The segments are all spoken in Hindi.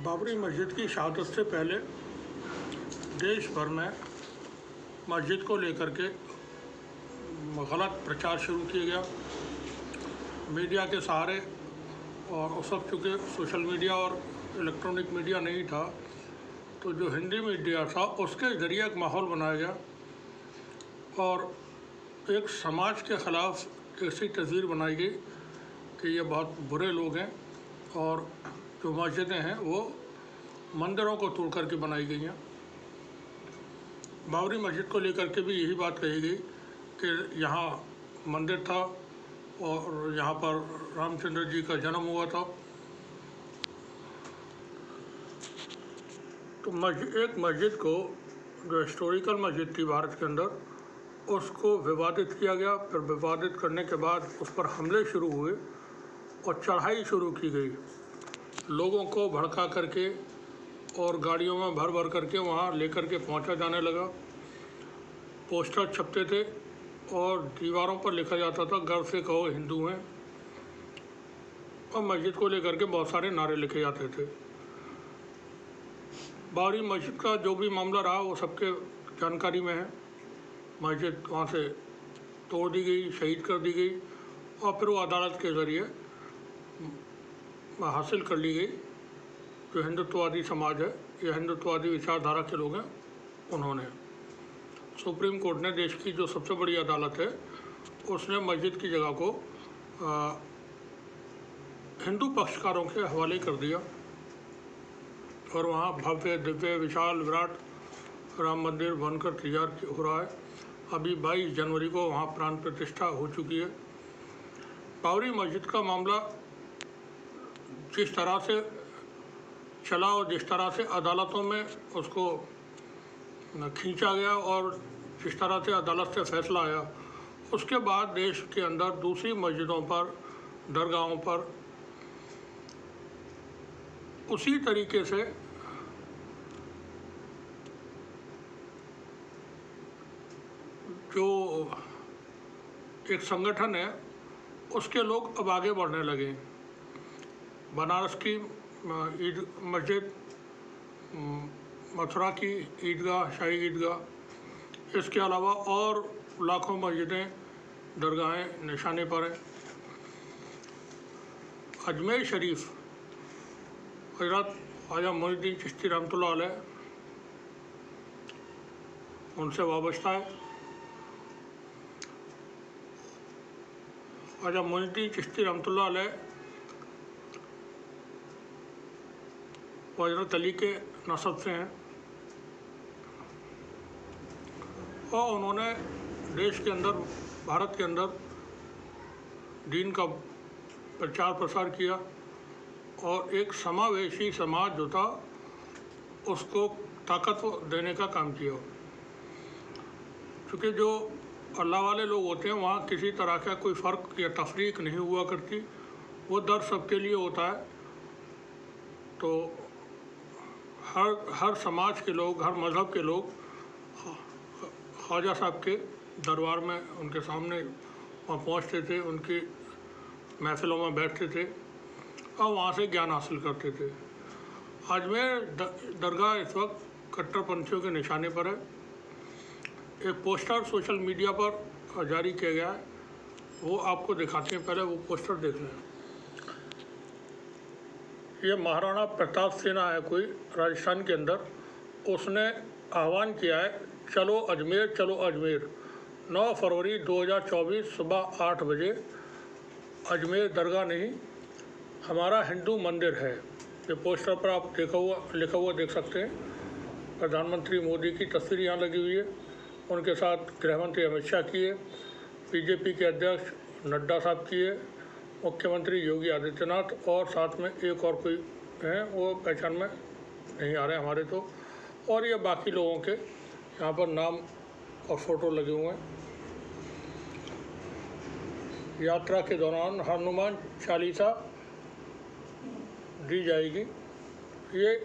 बाबरी मस्जिद की शहादत से पहले देश भर में मस्जिद को लेकर के गलत प्रचार शुरू किया गया मीडिया के सहारे। और उस वक्त चूँकि सोशल मीडिया और इलेक्ट्रॉनिक मीडिया नहीं था, तो जो हिंदी मीडिया था उसके ज़रिए एक माहौल बनाया गया और एक समाज के ख़िलाफ़ ऐसी तस्वीर बनाई गई कि ये बहुत बुरे लोग हैं और जो मस्जिदें हैं वो मंदिरों को तोड़ करके बनाई गई हैं। बाबरी मस्जिद को लेकर के भी यही बात कही गई कि यहाँ मंदिर था और यहाँ पर रामचंद्र जी का जन्म हुआ था। तो एक मस्जिद को, जो हिस्टोरिकल मस्जिद थी भारत के अंदर, उसको विवादित किया गया। फिर विवादित करने के बाद उस पर हमले शुरू हुए और चढ़ाई शुरू की गई, लोगों को भड़का करके और गाड़ियों में भर भर करके वहाँ लेकर के पहुँचा जाने लगा। पोस्टर छपते थे और दीवारों पर लिखा जाता था गर्व से कहो हिंदू हैं, और मस्जिद को लेकर के बहुत सारे नारे लिखे जाते थे। बाबरी मस्जिद का जो भी मामला रहा वो सबके जानकारी में है। मस्जिद वहाँ से तोड़ दी गई, शहीद कर दी गई और फिर वो अदालत के ज़रिए हासिल कर ली गई। जो हिंदुत्ववादी समाज है या हिंदुत्ववादी विचारधारा के लोग हैं, उन्होंने, सुप्रीम कोर्ट ने, देश की जो सबसे बड़ी अदालत है, उसने मस्जिद की जगह को हिंदू पक्षकारों के हवाले कर दिया और वहाँ भव्य दिव्य विशाल विराट राम मंदिर बनकर तैयार हो रहा है। अभी 22 जनवरी को वहाँ प्राण प्रतिष्ठा हो चुकी है। बाबरी मस्जिद का मामला जिस तरह से चला और जिस तरह से अदालतों में उसको खींचा गया और जिस तरह से अदालत से फैसला आया, उसके बाद देश के अंदर दूसरी मस्जिदों पर, दरगाहों पर उसी तरीके से जो एक संगठन है उसके लोग अब आगे बढ़ने लगे। बनारस की ईद मस्जिद, मथुरा की ईदगाह, शाही ईदगाह, इसके अलावा और लाखों मस्जिदें, दरगाहें निशाने पर हैं। अजमेर शरीफ हज़रत ख्वाजा मोइनुद्दीन चिश्ती रहमतुल्लाह अलैह उनसे वाबस्ता है। ख्वाजा मोइनुद्दीन चिश्ती रहमतुल्लाह अलैह हज़रत अली के नस्ब से हैं और उन्होंने देश के अंदर, भारत के अंदर दीन का प्रचार प्रसार किया और एक समावेशी समाज जो था उसको ताकत देने का काम किया। क्योंकि जो अल्लाह वाले लोग होते हैं वहाँ किसी तरह का कोई फ़र्क या तफरीक नहीं हुआ करती, वो दर सबके लिए होता है। तो हर समाज के लोग, हर मज़हब के लोग ख्वाजा साहब के दरबार में, उनके सामने वहाँ पहुँचते थे, उनकी महफ़िलों में बैठते थे और वहाँ से ज्ञान हासिल करते थे। अजमेर दरगाह इस वक्त कट्टरपंथियों के निशाने पर है। एक पोस्टर सोशल मीडिया पर जारी किया गया है, वो आपको दिखाते हैं। पहले वो पोस्टर देख लें। ये महाराणा प्रताप सेना है कोई राजस्थान के अंदर, उसने आह्वान किया है, चलो अजमेर, चलो अजमेर। 9 फरवरी 2024 सुबह 8 बजे अजमेर दरगाह नहीं, हमारा हिंदू मंदिर है। ये पोस्टर पर आप लिखा हुआ देख सकते हैं। प्रधानमंत्री मोदी की तस्वीर यहाँ लगी हुई है, उनके साथ गृहमंत्री अमित शाह की है, बीजेपी के अध्यक्ष नड्डा साहब की है, मुख्यमंत्री योगी आदित्यनाथ और साथ में एक और कोई हैं, वो पहचान में नहीं आ रहे हमारे तो, और ये बाकी लोगों के यहाँ पर नाम और फ़ोटो लगे हुए हैं। यात्रा के दौरान हनुमान चालीसा दी जाएगी। ये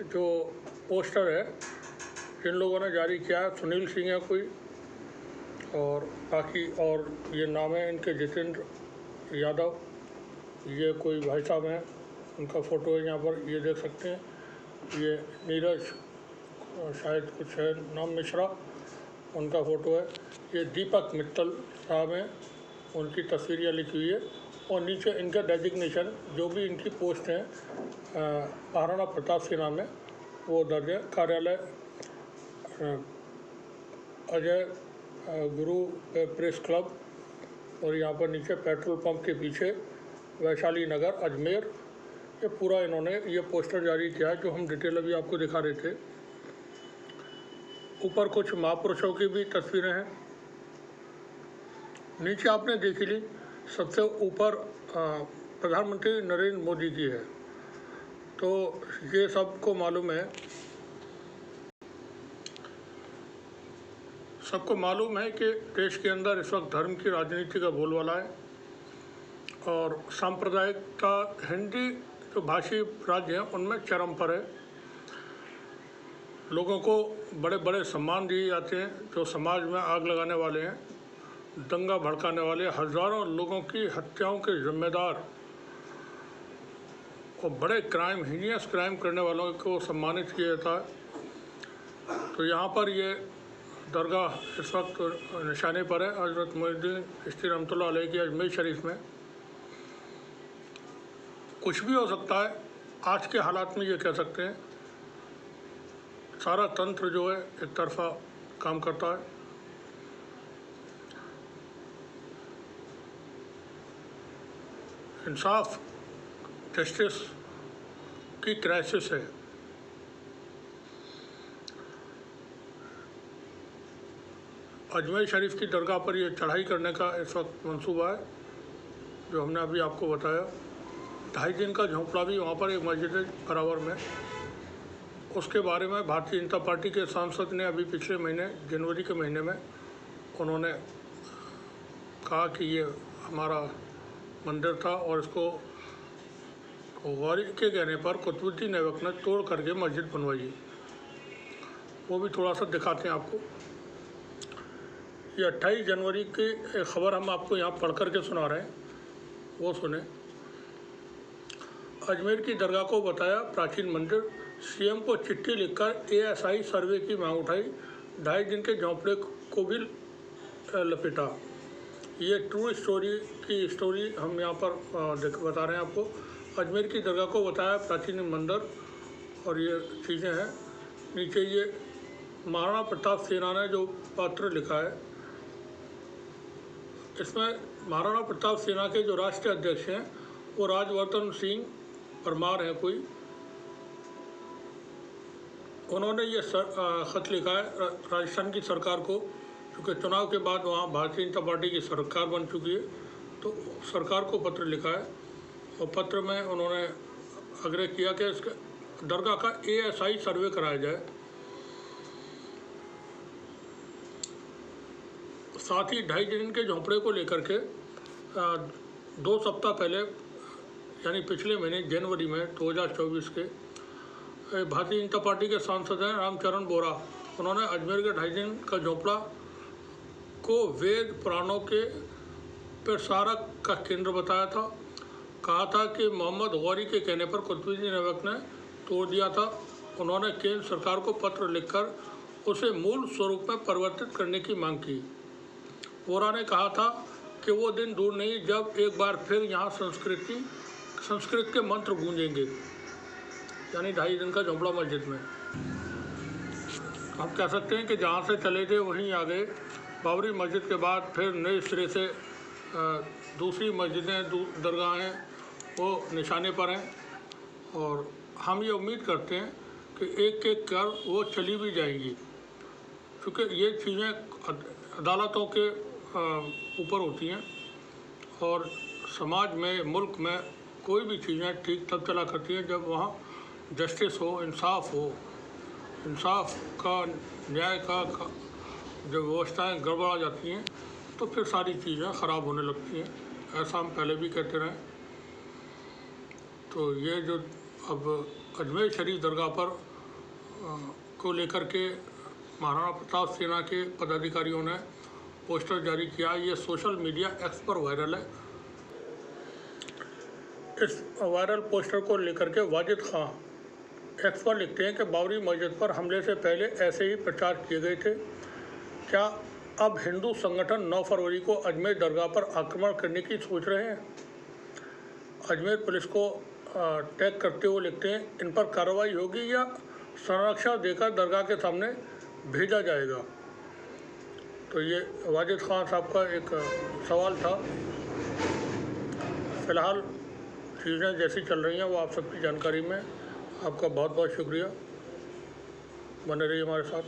जो पोस्टर है जिन लोगों ने जारी किया है, सुनील सिंह है कोई, और बाकी और ये नाम है इनके, जितेंद्र यादव, ये कोई भाई साहब हैं, उनका फ़ोटो है यहाँ पर, ये देख सकते हैं। ये नीरज शायद कुछ है नाम, मिश्रा, उनका फ़ोटो है। ये दीपक मित्तल साहब हैं, उनकी तस्वीर यहाँ लिखी हुई है। और नीचे इनका डेजिग्नेशन, जो भी इनकी पोस्ट हैं महाराणा प्रताप सेना में, वो दर्ज है। कार्यालय अजय गुरु प्रेस क्लब, और यहाँ पर नीचे पेट्रोल पंप के पीछे वैशाली नगर अजमेर। ये पूरा इन्होंने ये पोस्टर जारी किया है, जो हम डिटेल अभी आपको दिखा रहे थे। ऊपर कुछ महापुरुषों की भी तस्वीरें हैं। नीचे आपने देखी ली, सबसे ऊपर प्रधानमंत्री नरेंद्र मोदी की है। तो ये सबको मालूम है, कि देश के अंदर इस वक्त धर्म की राजनीति का बोलबाला है, और सांप्रदायिकता हिंदी जो भाषी राज्य हैं उनमें चरम पर है। लोगों को बड़े बड़े सम्मान दिए जाते हैं, जो समाज में आग लगाने वाले हैं, दंगा भड़काने वाले, हज़ारों लोगों की हत्याओं के जिम्मेदार और बड़े क्राइम, हीनियस क्राइम करने वालों को सम्मानित किया जाता है। तो यहाँ पर ये दरगाह इस वक्त निशाने पर है, हज़रत मोइनुद्दीन चिश्ती रहमतुल्लाह अलैह की अजमेर शरीफ में। कुछ भी हो सकता है आज के हालात में, ये कह सकते हैं। सारा तंत्र जो है एक तरफा काम करता है। इंसाफ, जस्टिस की क्राइसिस है। अजमेर शरीफ की दरगाह पर ये चढ़ाई करने का इस वक्त मंसूबा है, जो हमने अभी आपको बताया। 2.5 दिन का झोंपड़ा भी वहाँ पर एक मस्जिद है बराबर में। उसके बारे में भारतीय जनता पार्टी के सांसद ने अभी पिछले महीने जनवरी के महीने में उन्होंने कहा कि ये हमारा मंदिर था, और इसको गौरी के कहने पर कुतुबुद्दीन ऐबक ने तोड़ करके मस्जिद बनवाई। वो भी थोड़ा सा दिखाते हैं आपको। ये 28 जनवरी की खबर हम आपको यहाँ पढ़ करके सुना रहे हैं, वो सुने। अजमेर की दरगाह को बताया प्राचीन मंदिर, सीएम को चिट्ठी लिखकर एएसआई सर्वे की मांग उठाई, 2.5 दिन के झोंपड़े को भी लपेटा। ये ट्रू स्टोरी की स्टोरी हम यहाँ पर बता रहे हैं आपको। अजमेर की दरगाह को बताया प्राचीन मंदिर, और ये चीज़ें हैं। नीचे ये महाराणा प्रताप सेना ने जो पत्र लिखा है, इसमें महाराणा प्रताप सेना के जो राष्ट्रीय अध्यक्ष हैं वो राजवर्धन सिंह परमार हैं कोई। उन्होंने ये ख़त लिखा है राजस्थान की सरकार को, क्योंकि चुनाव के बाद वहाँ भारतीय जनता पार्टी की सरकार बन चुकी है। तो सरकार को पत्र लिखा है, और पत्र में उन्होंने आग्रह किया कि इसके दरगाह का एएसआई सर्वे कराया जाए। साथ ही 2.5 दिन के झोंपड़े को लेकर के 2 सप्ताह पहले, यानी पिछले महीने जनवरी में 2024 के, भारतीय जनता पार्टी के सांसद हैं रामचरण बोरा, उन्होंने अजमेर के 2.5 दिन का झोंपड़ा को वेद पुराणों के प्रसारक का केंद्र बताया था। कहा था कि मोहम्मद गौरी के कहने पर कुतुबुद्दीन ऐबक ने तोड़ दिया था। उन्होंने केंद्र सरकार को पत्र लिखकर उसे मूल स्वरूप में परिवर्तित करने की मांग की। बोरा ने कहा था कि वो दिन दूर नहीं जब एक बार फिर यहाँ संस्कृत के मंत्र गूंजेंगे, यानी 2.5 दिन का झोंपड़ा मस्जिद में। हम कह सकते हैं कि जहाँ से चले थे वहीं आ गए। बाबरी मस्जिद के बाद फिर नए सिरे से दूसरी मस्जिदें, दरगाहें वो निशाने पर हैं, और हम ये उम्मीद करते हैं कि एक एक कर वो चली भी जाएंगी, क्योंकि ये चीज़ें अदालतों के ऊपर होती हैं, और समाज में, मुल्क में कोई भी चीज़ें ठीक तब चला करती हैं जब वहाँ जस्टिस हो, इंसाफ हो। इंसाफ का, न्याय का जब व्यवस्थाएँ गड़बड़ा जाती हैं तो फिर सारी चीज़ें ख़राब होने लगती हैं। ऐसा हम पहले भी कहते रहे। तो ये जो अब अजमेर शरीफ दरगाह पर को लेकर के महाराणा प्रताप सेना के पदाधिकारियों ने पोस्टर जारी किया, ये सोशल मीडिया एक्स पर वायरल है। इस वायरल पोस्टर को लेकर के वाजिद खां एक्स पर लिखते हैं कि बाबरी मस्जिद पर हमले से पहले ऐसे ही प्रचार किए गए थे। क्या अब हिंदू संगठन 9 फरवरी को अजमेर दरगाह पर आक्रमण करने की सोच रहे हैं? अजमेर पुलिस को टैग करते हुए लिखते हैं, इन पर कार्रवाई होगी या संरक्षण देकर दरगाह के सामने भेजा जाएगा। तो ये वाजिद खान साहब का एक सवाल था। फ़िलहाल चीज़ें जैसी चल रही हैं वो आप सबकी जानकारी में। आपका बहुत बहुत शुक्रिया, बने रहिए हमारे साथ।